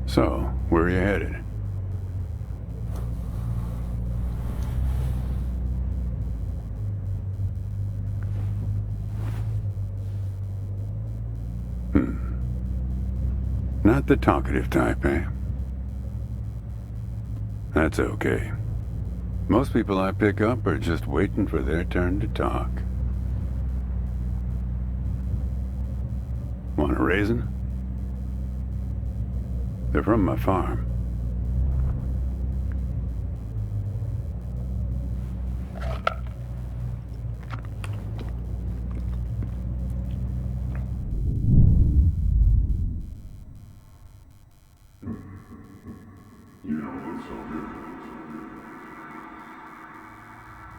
So, where are you headed? Not the talkative type, eh? That's okay. Most people I pick up are just waiting for their turn to talk. Want a raisin? They're from my farm.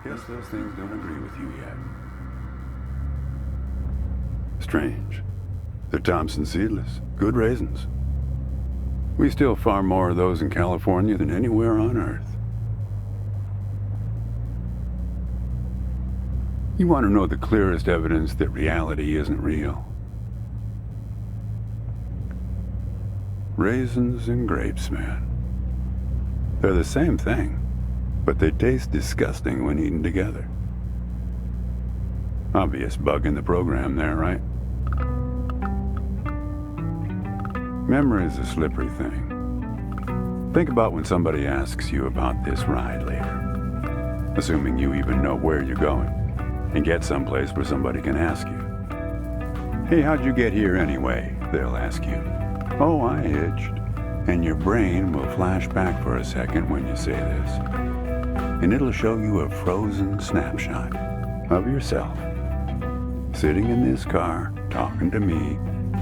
Guess those things don't agree with you yet. Strange. They're Thompson seedless. Good raisins. We still farm more of those in California than anywhere on Earth. You want to know the clearest evidence that reality isn't real? Raisins and grapes, man. They're the same thing, but they taste disgusting when eaten together. Obvious bug in the program there, right? Memory's a slippery thing. Think about when somebody asks you about this ride later, assuming you even know where you're going, and get someplace where somebody can ask you. Hey, how'd you get here anyway? They'll ask you. Oh, I hitched. And your brain will flash back for a second when you say this. And it'll show you a frozen snapshot of yourself, sitting in this car, talking to me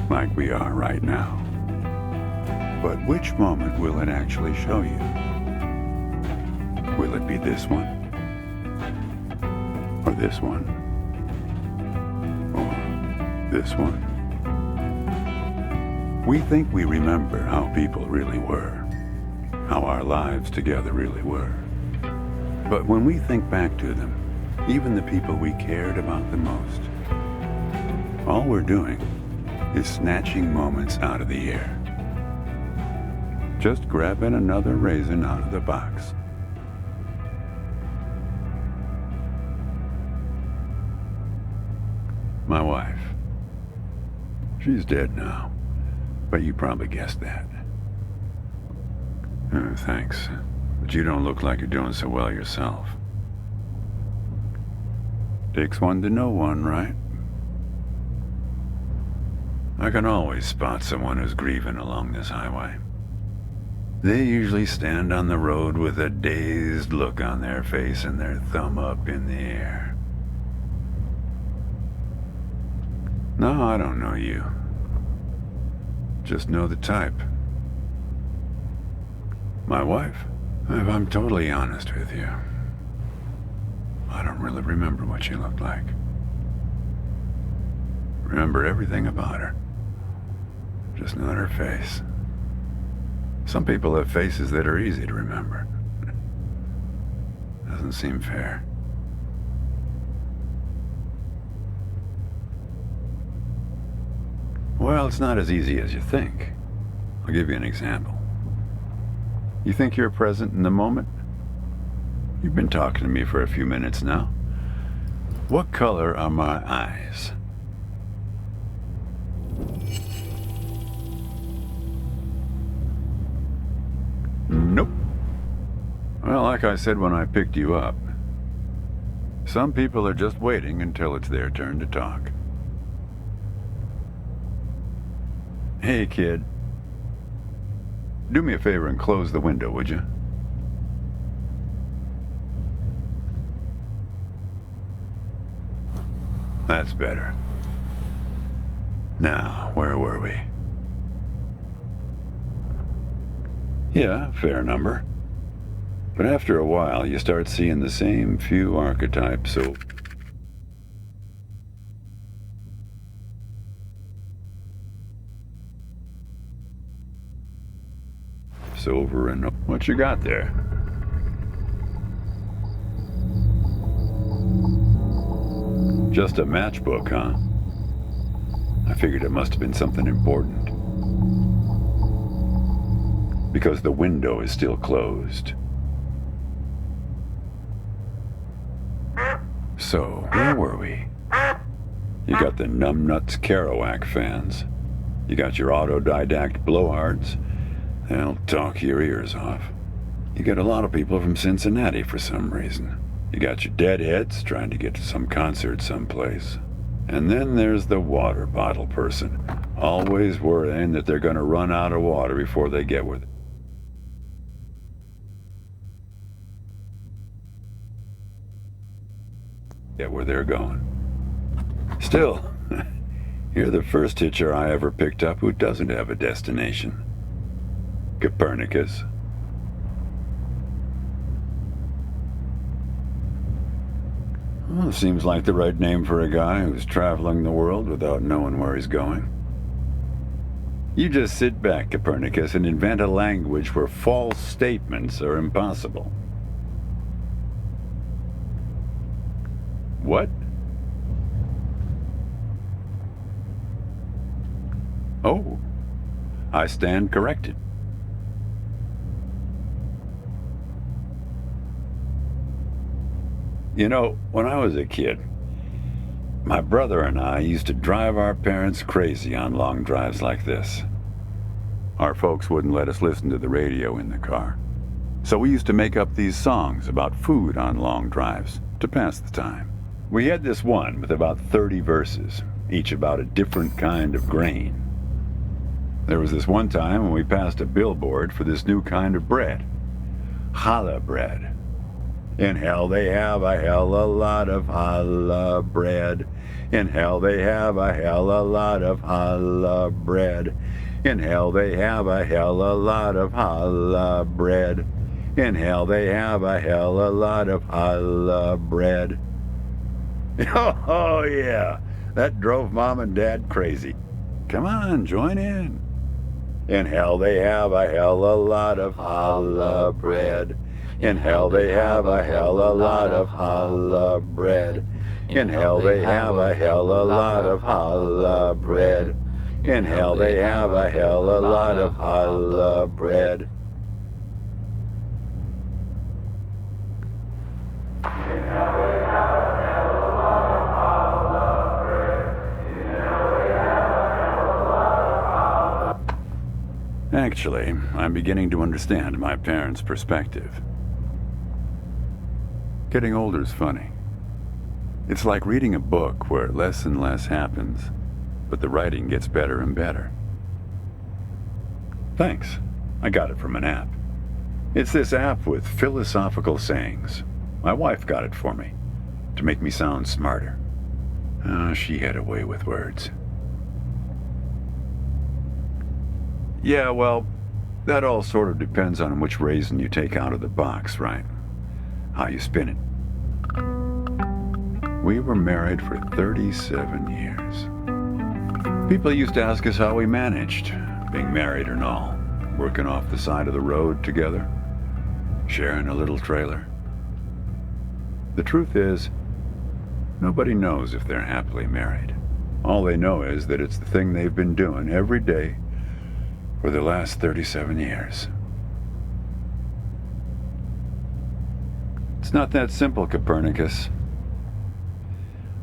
like we are right now. But which moment will it actually show you? Will it be this one? Or this one? Or this one? We think we remember how people really were, how our lives together really were. But when we think back to them, even the people we cared about the most, all we're doing is snatching moments out of the air. Just grabbing another raisin out of the box. My wife. She's dead now, but you probably guessed that. Thanks, but you don't look like you're doing so well yourself. Takes one to know one, right? I can always spot someone who's grieving along this highway. They usually stand on the road with a dazed look on their face and their thumb up in the air. No, I don't know you. Just know the type. My wife, if I'm totally honest with you, I don't really remember what she looked like. Remember everything about her. Just not her face. Some people have faces that are easy to remember. Doesn't seem fair. Well, it's not as easy as you think. I'll give you an example. You think you're present in the moment? You've been talking to me for a few minutes now. What color are my eyes? Nope. Well, like I said when I picked you up, some people are just waiting until it's their turn to talk. Hey, kid. Do me a favor and close the window, would you? That's better. Now, where were we? Yeah, fair number. But after a while, you start seeing the same few archetypes over and over. What you got there? Just a matchbook, huh? I figured it must have been something important. Because the window is still closed. So, where were we? You got the numbnuts Kerouac fans. You got your autodidact blowhards. They'll talk your ears off. You got a lot of people from Cincinnati for some reason. You got your deadheads trying to get to some concert someplace. And then there's the water bottle person, always worrying that they're going to run out of water before they get where they're going. Still, you're the first hitcher I ever picked up who doesn't have a destination. Copernicus. Well, seems like the right name for a guy who's traveling the world without knowing where he's going. You just sit back, Copernicus, and invent a language where false statements are impossible. What? Oh, I stand corrected. You know, when I was a kid, my brother and I used to drive our parents crazy on long drives like this. Our folks wouldn't let us listen to the radio in the car. So we used to make up these songs about food on long drives to pass the time. We had this one with about 30 verses, each about a different kind of grain. There was this one time when we passed a billboard for this new kind of bread, challah bread. In hell they have a hell a lot of challah bread. In hell they have a hell a lot of challah bread. In hell they have a hell a lot of challah bread. In hell they have a hell a lot of challah bread. Oh yeah, that drove Mom and Dad crazy. Come on, join in. In hell they have a hell a lot of challah bread. In hell they have a hell a lot of challah bread. In hell they have a hell a lot of challah bread. In hell they have a hell a lot of challah bread. Actually, I'm beginning to understand my parents' perspective. Getting older's funny. It's like reading a book where less and less happens, but the writing gets better and better. Thanks. I got it from an app. It's this app with philosophical sayings. My wife got it for me, to make me sound smarter. She had a way with words. Yeah, well, that all sort of depends on which raisin you take out of the box, right? How you spin it. We were married for 37 years. People used to ask us how we managed, being married and all, working off the side of the road together, sharing a little trailer. The truth is, nobody knows if they're happily married. All they know is that it's the thing they've been doing every day for the last 37 years. It's not that simple, Copernicus.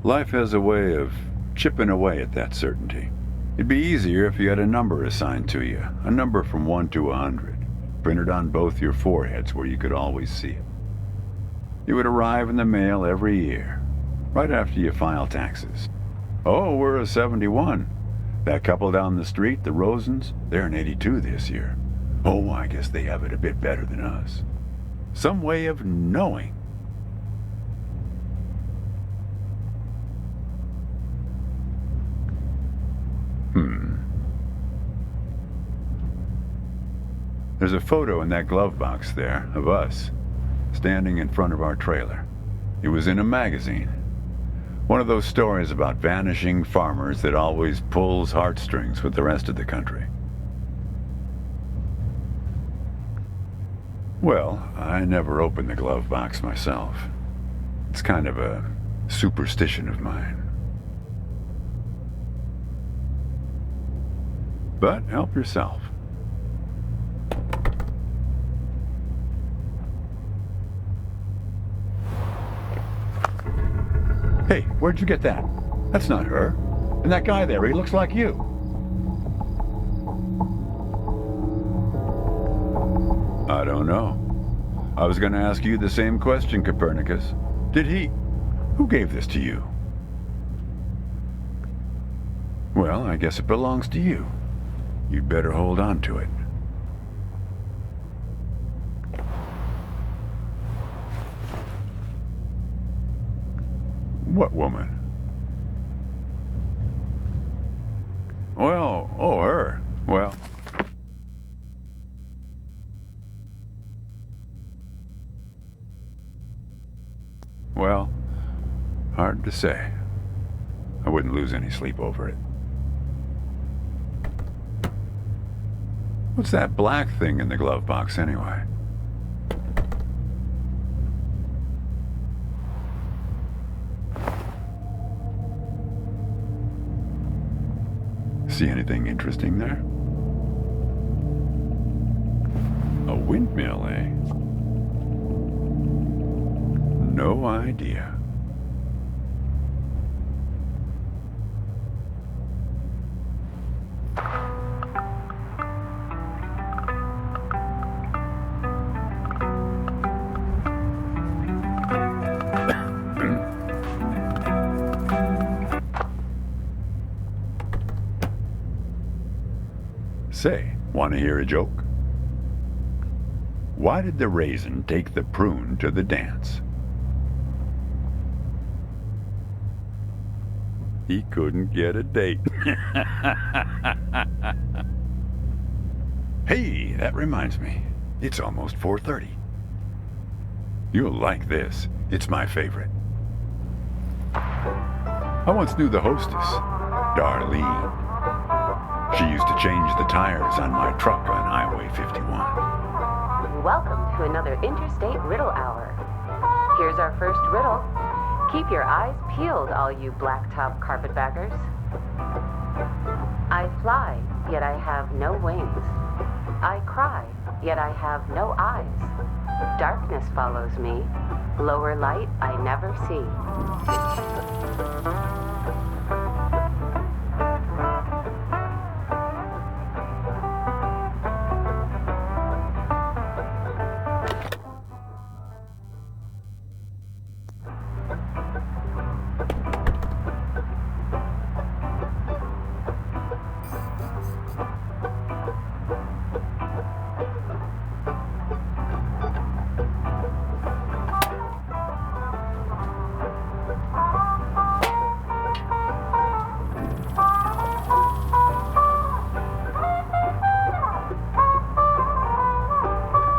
Life has a way of chipping away at that certainty. It'd be easier if you had a number assigned to you, a number from 1 to 100, printed on both your foreheads where you could always see it. It would arrive in the mail every year, right after you file taxes. Oh, we're a 71. That couple down the street, the Rosens, they're an 82 this year. Oh, I guess they have it a bit better than us. Some way of knowing. There's a photo in that glove box there of us, standing in front of our trailer. It was in a magazine. One of those stories about vanishing farmers that always pulls heartstrings with the rest of the country. Well, I never opened the glove box myself. It's kind of a superstition of mine. But help yourself. Hey, where'd you get that? That's not her. And that guy there, he looks like you. I don't know. I was going to ask you the same question, Copernicus. Did he... Who gave this to you? Well, I guess it belongs to you. You'd better hold on to it. What woman? Well, oh, her. Well... Well, hard to say. I wouldn't lose any sleep over it. What's that black thing in the glove box, anyway? See anything interesting there? A windmill, eh? No idea. Say, want to hear a joke? Why did the raisin take the prune to the dance? He couldn't get a date. Hey, that reminds me. It's almost 4:30. You'll like this. It's my favorite. I once knew the hostess, Darlene. She used to change the tires on my truck on Highway 51. Welcome to another Interstate Riddle Hour. Here's our first riddle. Keep your eyes peeled, all you blacktop carpetbaggers. I fly, yet I have no wings. I cry, yet I have no eyes. Darkness follows me. Lower light I never see.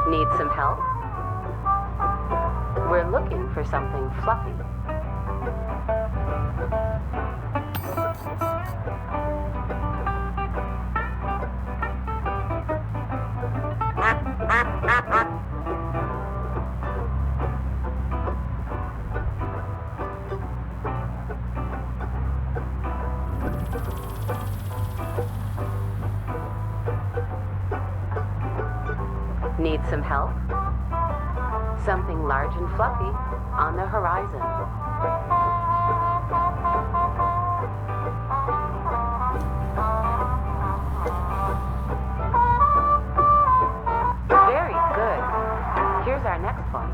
Need some help? We're looking for something fluffy. Need some help? Something large and fluffy on the horizon. Very good. Here's our next one.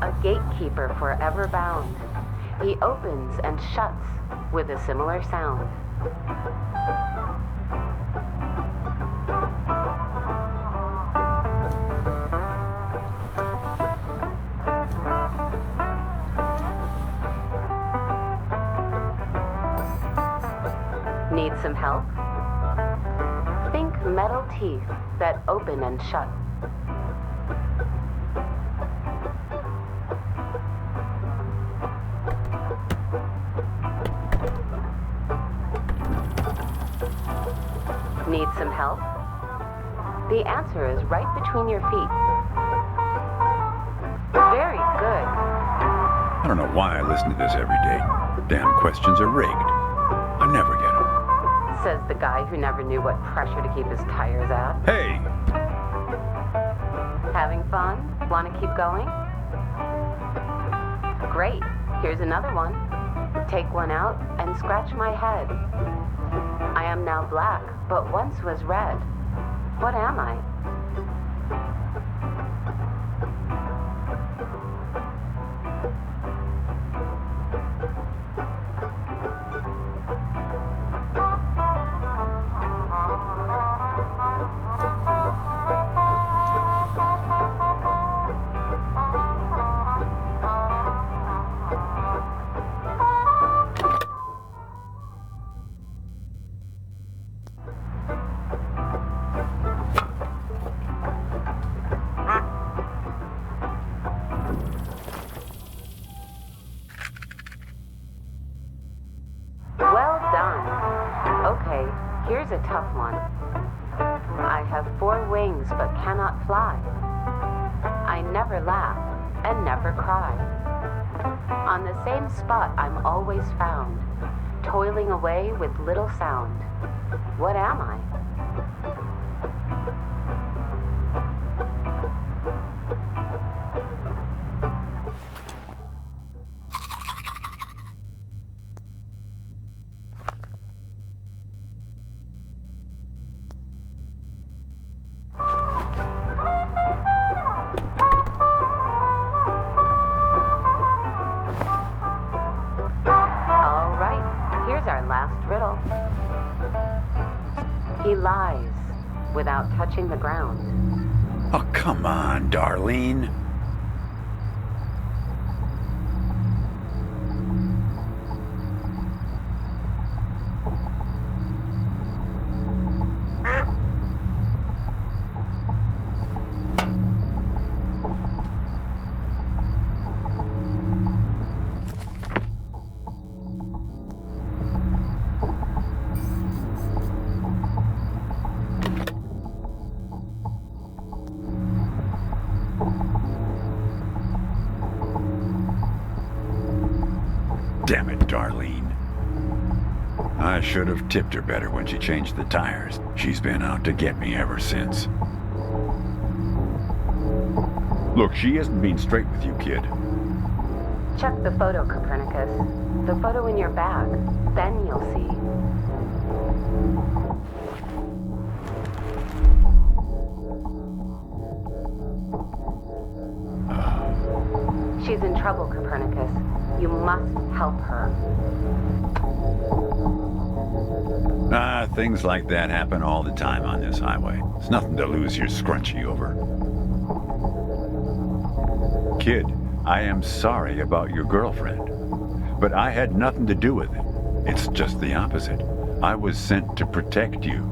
A gatekeeper forever bound. He opens and shuts with a similar sound. Need some help? Think metal teeth that open and shut. Need some help? The answer is right between your feet. Very good. I don't know why I listen to this every day. The damn questions are rigged. I never get them. Says the guy who never knew what pressure to keep his tires at. Hey! Having fun? Want to keep going? Great. Here's another one. Take one out and scratch my head. I am now black, but once was red. What am I? Here's a tough one. I have 4 wings but cannot fly. I never laugh and never cry. On the same spot I'm always found, toiling away with little sound. What am I? He lies without touching the ground. Oh, come on, Darlene. Damn it, Darlene. I should have tipped her better when she changed the tires. She's been out to get me ever since. Look, she isn't being straight with you, kid. Check the photo, Copernicus. The photo in your bag. Then you'll see. She's in trouble, Copernicus. You must help her. Things like that happen all the time on this highway. It's nothing to lose your scrunchie over. Kid, I am sorry about your girlfriend, but I had nothing to do with it. It's just the opposite. I was sent to protect you.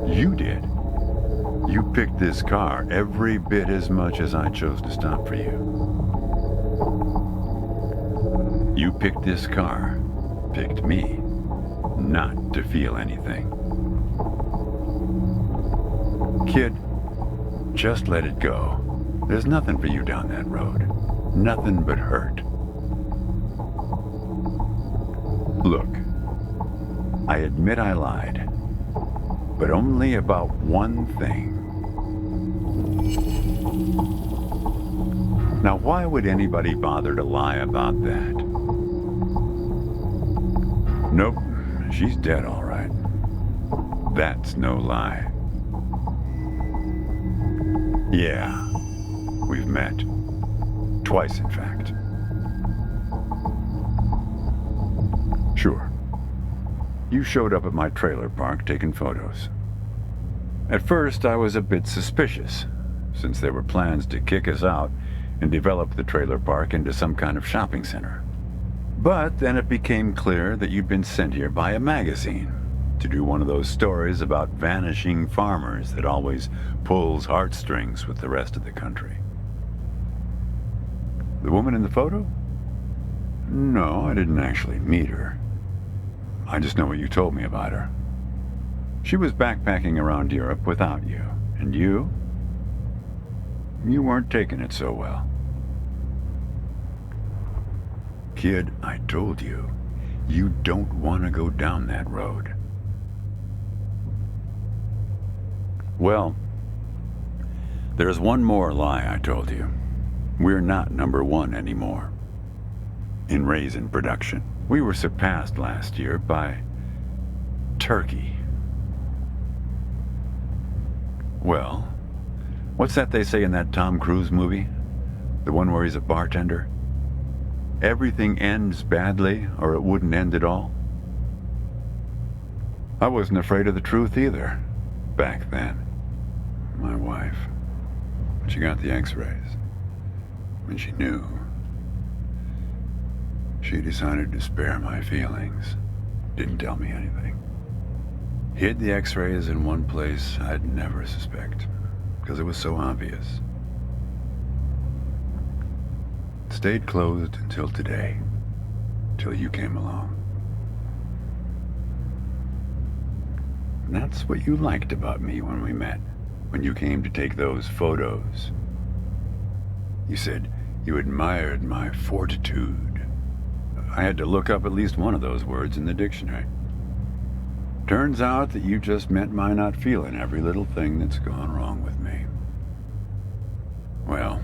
You did. You picked this car every bit as much as I chose to stop for you. You picked this car, picked me, not to feel anything. Kid, just let it go. There's nothing for you down that road. Nothing but hurt. Look, I admit I lied, but only about one thing. Now, why would anybody bother to lie about that? Nope, she's dead all right. That's no lie. Yeah, we've met. Twice, in fact. Sure. You showed up at my trailer park taking photos. At first, I was a bit suspicious, since there were plans to kick us out and develop the trailer park into some kind of shopping center. But then it became clear that you'd been sent here by a magazine to do one of those stories about vanishing farmers that always pulls heartstrings with the rest of the country. The woman in the photo? No, I didn't actually meet her. I just know what you told me about her. She was backpacking around Europe without you. And you? You weren't taking it so well. Kid, I told you, you don't want to go down that road. Well, there's one more lie I told you. We're not number one anymore. In raisin production. We were surpassed last year by Turkey. Well, what's that they say in that Tom Cruise movie? The one where he's a bartender? Everything ends badly, or it wouldn't end at all. I wasn't afraid of the truth either, back then. My wife, when she got the x-rays, when she knew, she decided to spare my feelings. Didn't tell me anything. Hid the x-rays in one place I'd never suspect, because it was so obvious. Stayed closed until today, till you came along. And that's what you liked about me when we met, when you came to take those photos. You said you admired my fortitude. I had to look up at least one of those words in the dictionary. Turns out that you just meant my not feeling every little thing that's gone wrong with me. Well,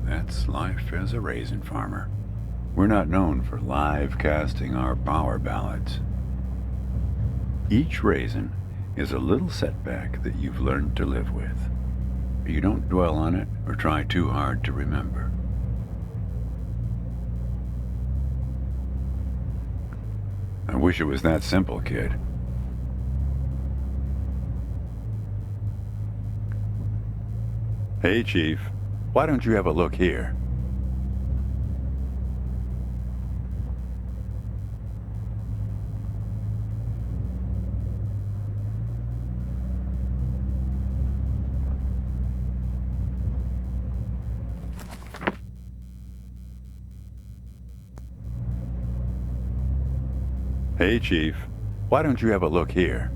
that's life as a raisin farmer. We're not known for live casting our power ballads. Each raisin is a little setback that you've learned to live with. You don't dwell on it or try too hard to remember. I wish it was that simple, kid. Hey, Chief. Why don't you have a look here? Hey, Chief. Why don't you have a look here?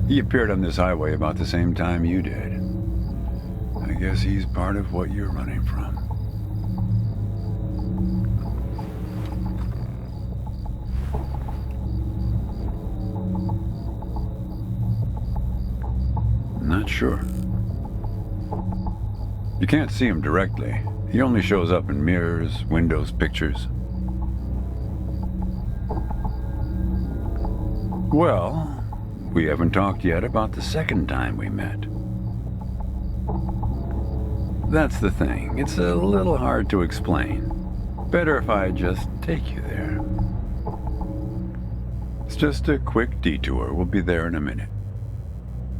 He appeared on this highway about the same time you did. I guess he's part of what you're running from. Not sure. You can't see him directly. He only shows up in mirrors, windows, pictures. Well, we haven't talked yet about the second time we met. That's the thing. It's a little hard to explain. Better if I just take you there. It's just a quick detour. We'll be there in a minute.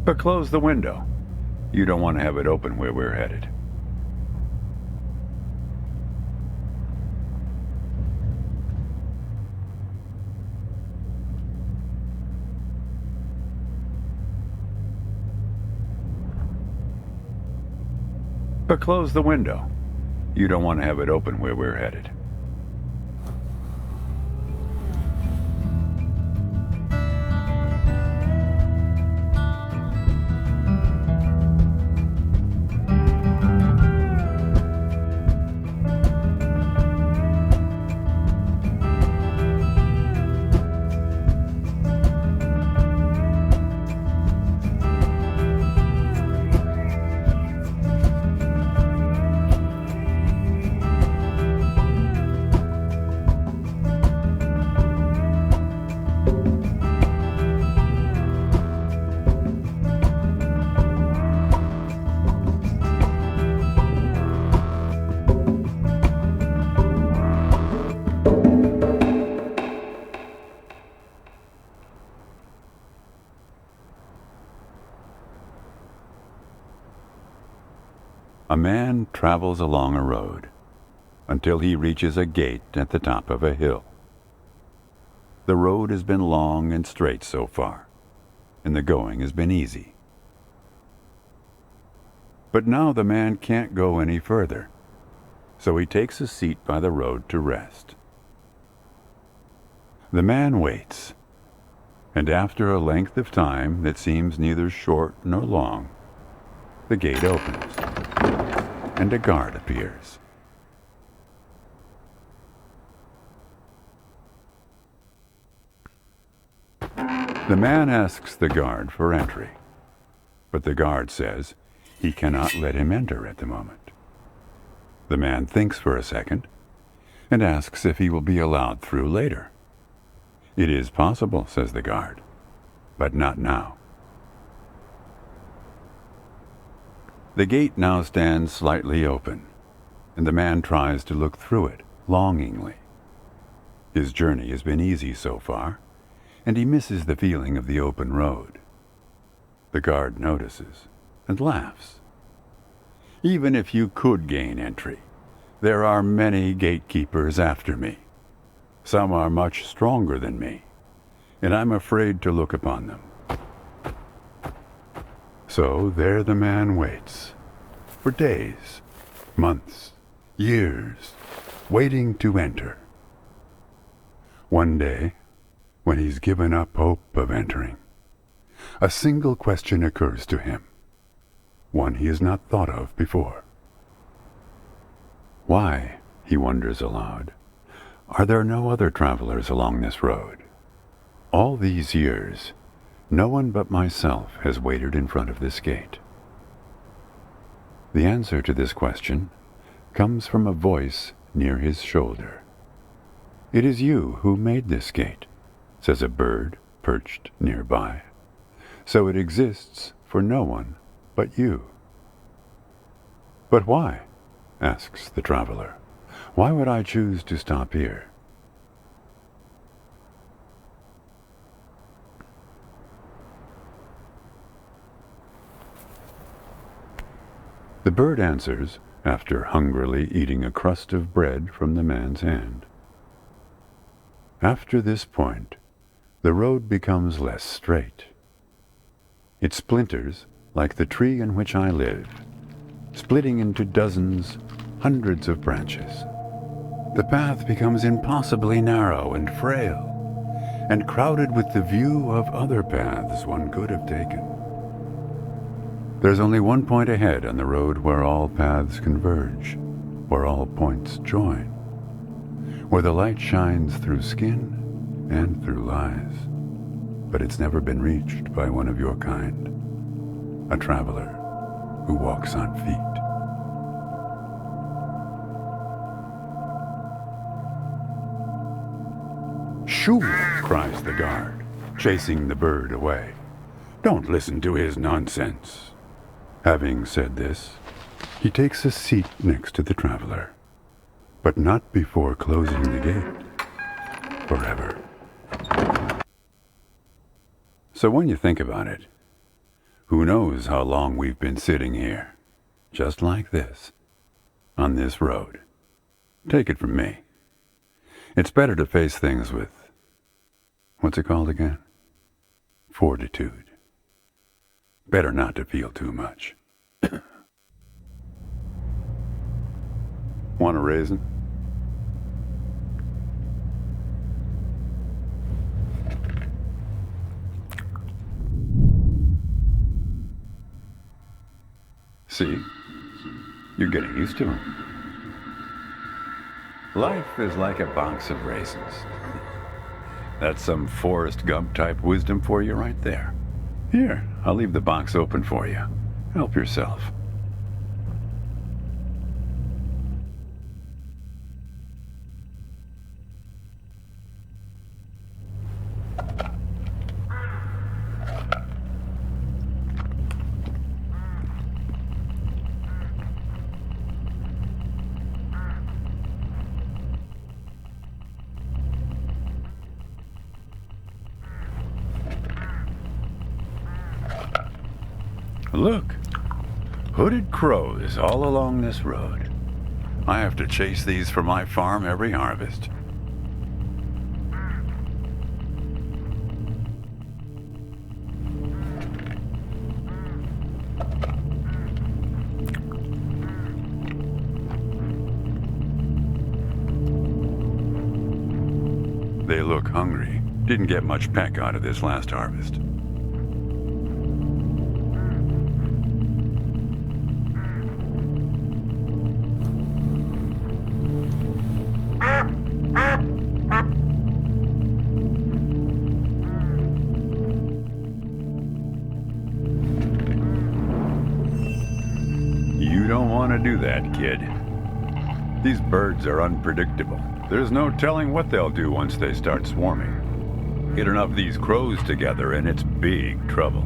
But close the window. You don't want to have it open where we're headed. But close the window. You don't want to have it open where we're headed. A man travels along a road until he reaches a gate at the top of a hill. The road has been long and straight so far, and the going has been easy. But now the man can't go any further, so he takes a seat by the road to rest. The man waits, and after a length of time that seems neither short nor long, the gate opens, and a guard appears. The man asks the guard for entry, but the guard says he cannot let him enter at the moment. The man thinks for a second and asks if he will be allowed through later. It is possible, says the guard, but not now. The gate now stands slightly open, and the man tries to look through it longingly. His journey has been easy so far, and he misses the feeling of the open road. The guard notices and laughs. Even if you could gain entry, there are many gatekeepers after me. Some are much stronger than me, and I'm afraid to look upon them. So there the man waits, for days, months, years, waiting to enter. One day, when he's given up hope of entering, a single question occurs to him, one he has not thought of before. Why, he wonders aloud, are there no other travelers along this road? All these years, no one but myself has waited in front of this gate. The answer to this question comes from a voice near his shoulder. It is you who made this gate, says a bird perched nearby. So it exists for no one but you. But why? Asks the traveler. Why would I choose to stop here? The bird answers after hungrily eating a crust of bread from the man's hand. After this point, the road becomes less straight. It splinters like the tree in which I live, splitting into dozens, hundreds of branches. The path becomes impossibly narrow and frail, and crowded with the view of other paths one could have taken. There's only one point ahead on the road where all paths converge, where all points join, where the light shines through skin and through lies. But it's never been reached by one of your kind, a traveler who walks on feet. Shoo! Cries the guard, chasing the bird away. Don't listen to his nonsense. Having said this, he takes a seat next to the traveler, but not before closing the gate forever. So when you think about it, who knows how long we've been sitting here, just like this, on this road. Take it from me. It's better to face things with, what's it called again? Fortitude. Better not to feel too much. Want a raisin? See, you're getting used to them. Life is like a box of raisins. That's some Forrest Gump type wisdom for you right there. Here, I'll leave the box open for you. Help yourself. Look, hooded crows all along this road. I have to chase these for my farm every harvest. Didn't get much peck out of this last harvest. You don't want to do that, kid. These birds are unpredictable. There's no telling what they'll do once they start swarming. Get enough of these crows together and it's big trouble.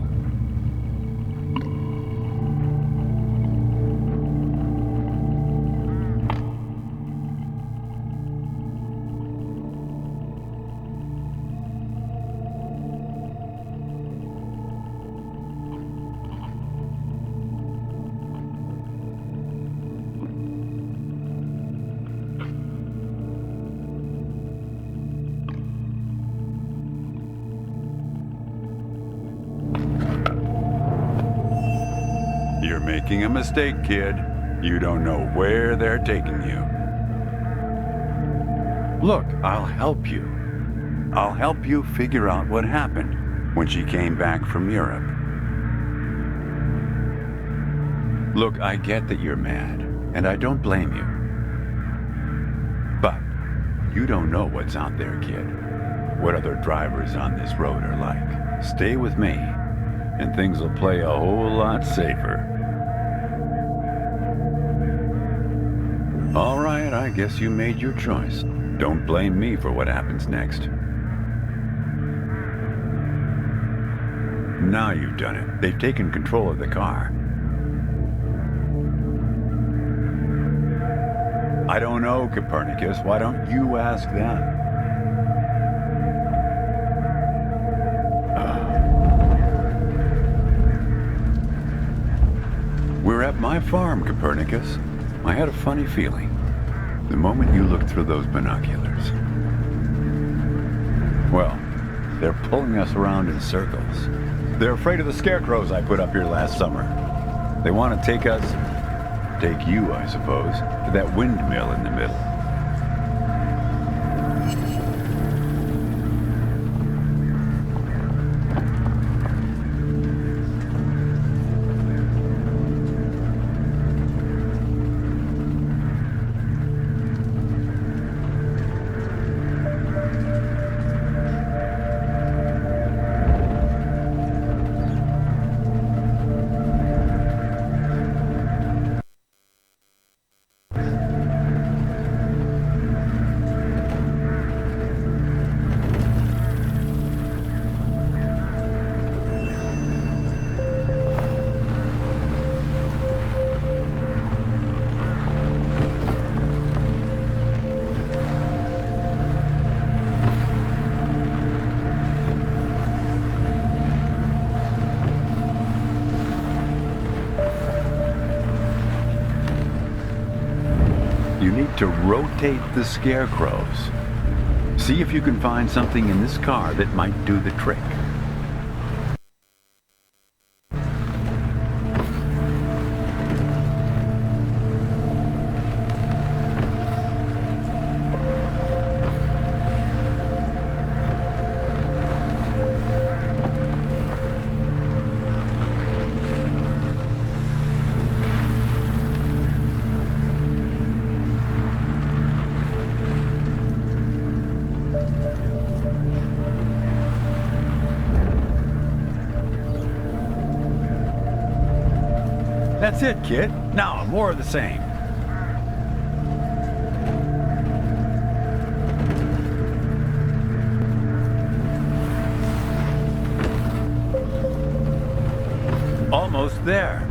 You're making a mistake, kid. You don't know where they're taking you. Look, I'll help you. I'll help you figure out what happened when she came back from Europe. Look, I get that you're mad, and I don't blame you. But you don't know what's out there, kid. What other drivers on this road are like. Stay with me, and things will play a whole lot safer. All right, I guess you made your choice. Don't blame me for what happens next. Now you've done it. They've taken control of the car. I don't know, Copernicus. Why don't you ask them? We're at my farm, Copernicus. I had a funny feeling the moment you looked through those binoculars. Well, they're pulling us around in circles. They're afraid of the scarecrows I put up here last summer. They want to take you, I suppose, to that windmill in the middle. You need to rotate the scarecrows. See if you can find something in this car that might do the trick. That's it, kid. Now, more of the same. Almost there.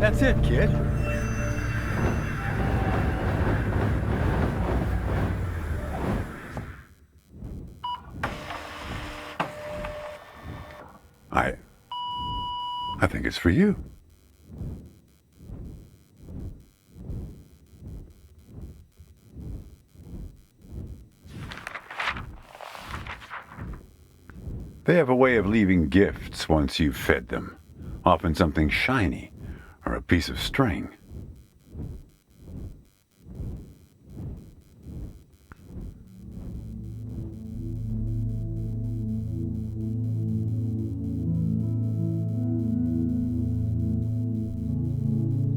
That's it, kid. I think it's for you. They have a way of leaving gifts once you've fed them, often something shiny or a piece of string.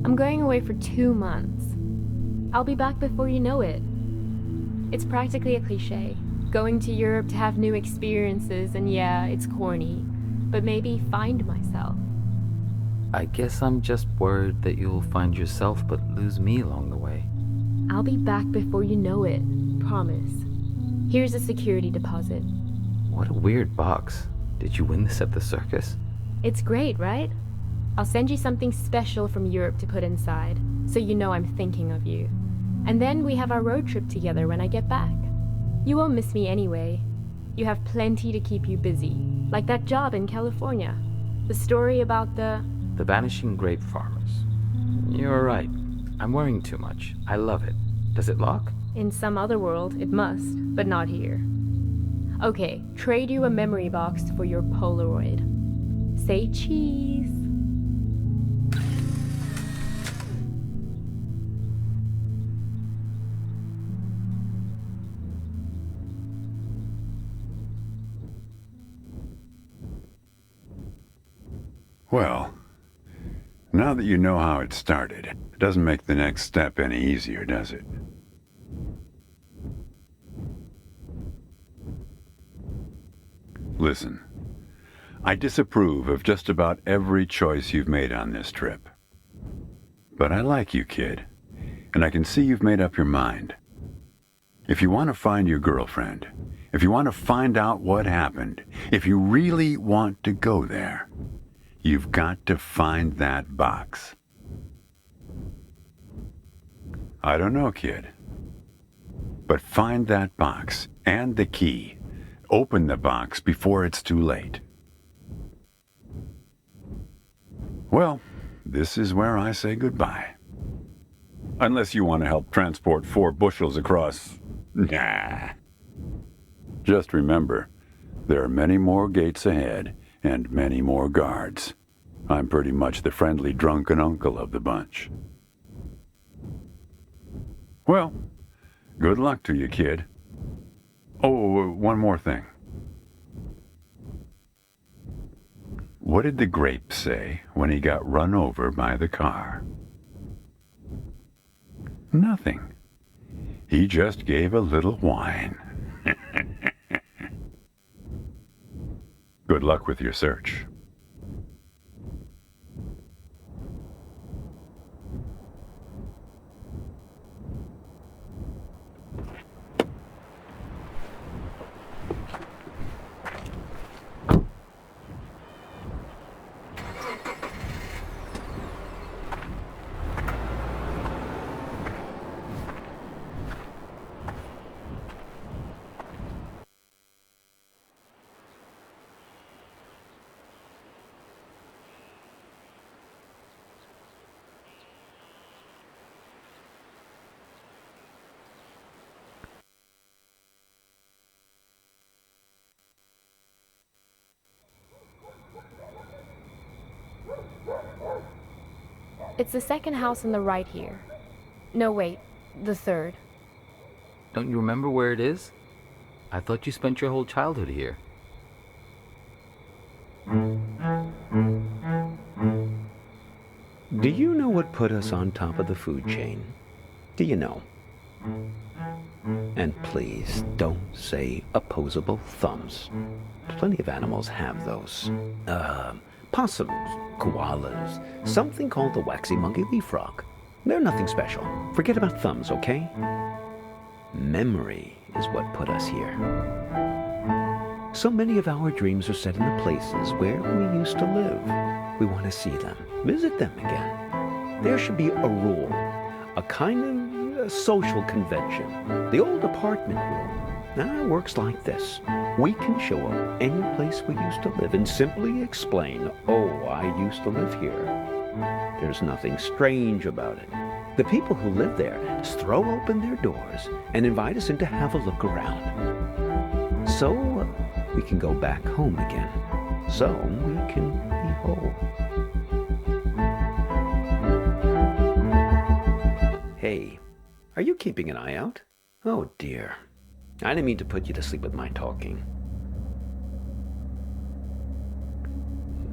I'm going away for 2 months. I'll be back before you know it. It's practically a cliche. Going to Europe to have new experiences, and yeah, it's corny, but maybe find myself. I guess I'm just worried that you'll find yourself but lose me along the way. I'll be back before you know it. Promise. Here's a security deposit. What a weird box. Did you win this at the circus? It's great, right? I'll send you something special from Europe to put inside, so you know I'm thinking of you. And then we have our road trip together when I get back. You won't miss me anyway. You have plenty to keep you busy, like that job in California. The story about the vanishing grape farmers. You're right. I'm worrying too much. I love it. Does it lock? In some other world, it must, but not here. Okay, trade you a memory box for your Polaroid. Say cheese. Well, now that you know how it started, it doesn't make the next step any easier, does it? Listen, I disapprove of just about every choice you've made on this trip. But I like you, kid, and I can see you've made up your mind. If you want to find your girlfriend, if you want to find out what happened, if you really want to go there, you've got to find that box. I don't know, kid. But find that box and the key. Open the box before it's too late. Well, this is where I say goodbye. Unless you want to help transport 4 bushels across. Nah. Just remember, there are many more gates ahead and many more guards. I'm pretty much the friendly drunken uncle of the bunch. Well, good luck to you, kid. Oh, one more thing. What did the grape say when he got run over by the car? Nothing. He just gave a little whine. Good luck with your search. It's the second house on the right here. No, wait, the third. Don't you remember where it is? I thought you spent your whole childhood here. Do you know what put us on top of the food chain? Do you know? And please don't say opposable thumbs. Plenty of animals have those. Possums, koalas, something called the waxy monkey leaf frog. They're nothing special. Forget about thumbs, okay? Memory is what put us here. So many of our dreams are set in the places where we used to live. We want to see them, visit them again. There should be a rule, a kind of social convention, the old apartment rule. Now it works like this. We can show up any place we used to live and simply explain, oh, I used to live here. There's nothing strange about it. The people who live there just throw open their doors and invite us in to have a look around. So, we can go back home again. So we can be whole. Hey, are you keeping an eye out? Oh dear. I didn't mean to put you to sleep with my talking.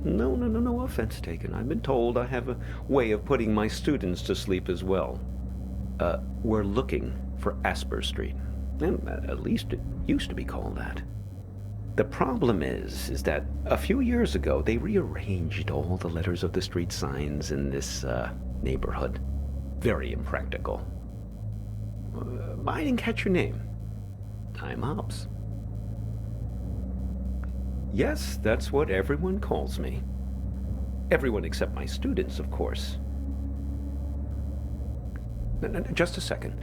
No offense taken. I've been told I have a way of putting my students to sleep as well. We're looking for Asper Street. At least it used to be called that. The problem is that a few years ago they rearranged all the letters of the street signs in this neighborhood. Very impractical. I didn't catch your name. I'm Hobbs. Yes, that's what everyone calls me. Everyone except my students, of course. Just a second.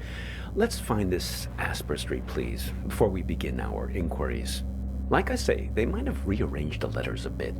Let's find this Asper Street, please, before we begin our inquiries. Like I say, they might have rearranged the letters a bit.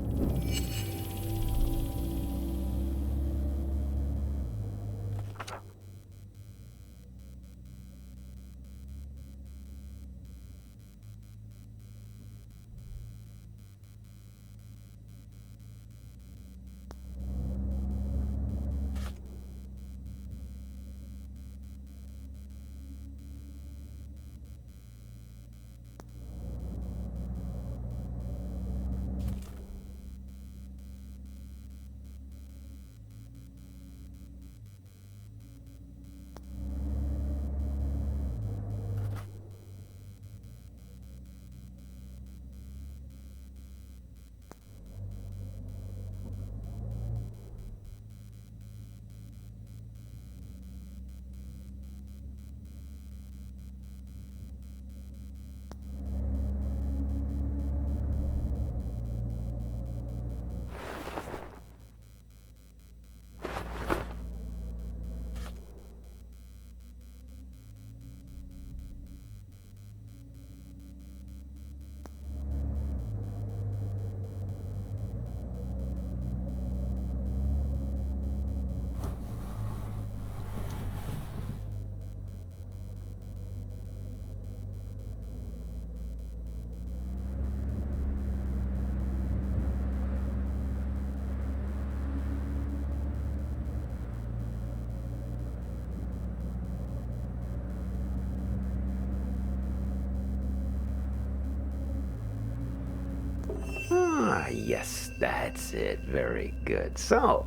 Yes, that's it. Very good. So,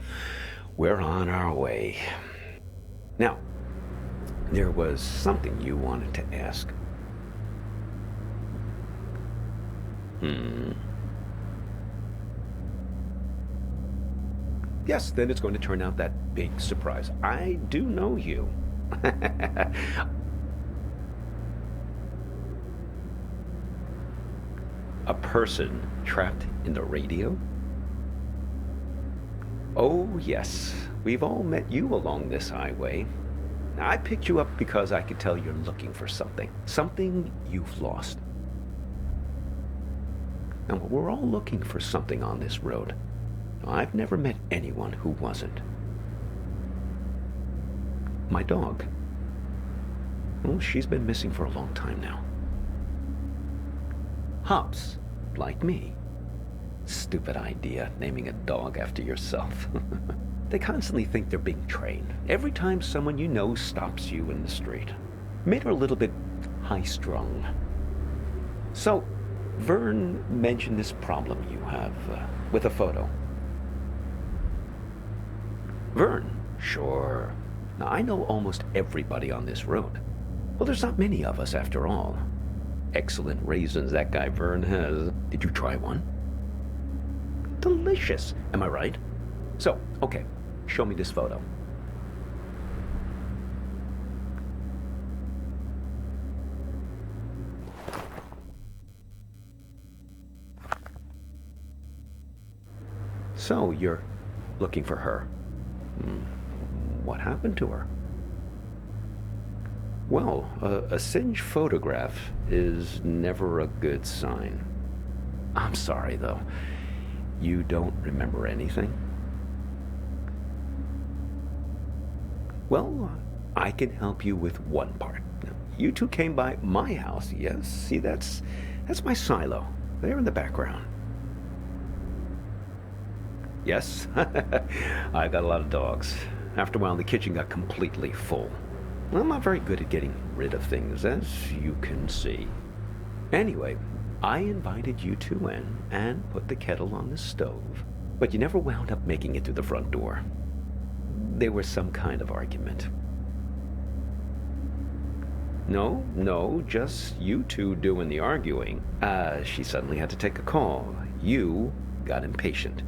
we're on our way. Now, there was something you wanted to ask. Yes, then it's going to turn out that big surprise. I do know you. A person trapped in the radio? Oh, yes. We've all met you along this highway. Now, I picked you up because I could tell you're looking for something. Something you've lost. Now, we're all looking for something on this road. I've never met anyone who wasn't. My dog. Well, she's been missing for a long time now. Hobbs, like me. Stupid idea, naming a dog after yourself. They constantly think they're being trained. Every time someone you know stops you in the street. Made her a little bit high-strung. So, Vern mentioned this problem you have with a photo. Vern? Sure. Now, I know almost everybody on this road. Well, there's not many of us after all. Excellent raisins that guy Vern has. Did you try one? Delicious, am I right? So, okay, show me this photo. So, you're looking for her. What happened to her? Well, a singed photograph is never a good sign. I'm sorry, though. You don't remember anything? Well, I can help you with one part. You two came by my house, yes? See, that's my silo. They're in the background. Yes, I got a lot of dogs. After a while, the kitchen got completely full. I'm not very good at getting rid of things, as you can see. Anyway, I invited you two in and put the kettle on the stove, but you never wound up making it through the front door. There was some kind of argument. No, just you two doing the arguing. She suddenly had to take a call. You got impatient.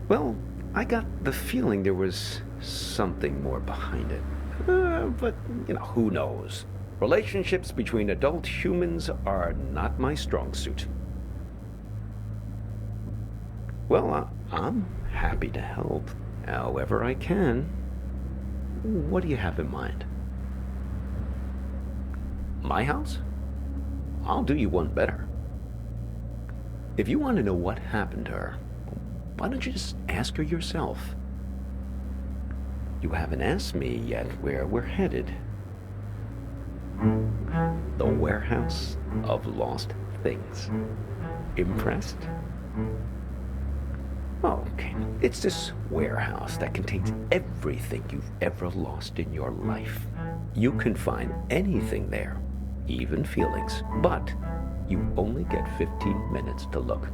Well, I got the feeling there was something more behind it. But, who knows? Relationships between adult humans are not my strong suit. Well, I'm happy to help, however I can. What do you have in mind? My house? I'll do you one better. If you want to know what happened to her, why don't you just ask her yourself? You haven't asked me yet where we're headed. The warehouse of lost things. Impressed? Okay, it's this warehouse that contains everything you've ever lost in your life. You can find anything there, even feelings, but you only get 15 minutes to look.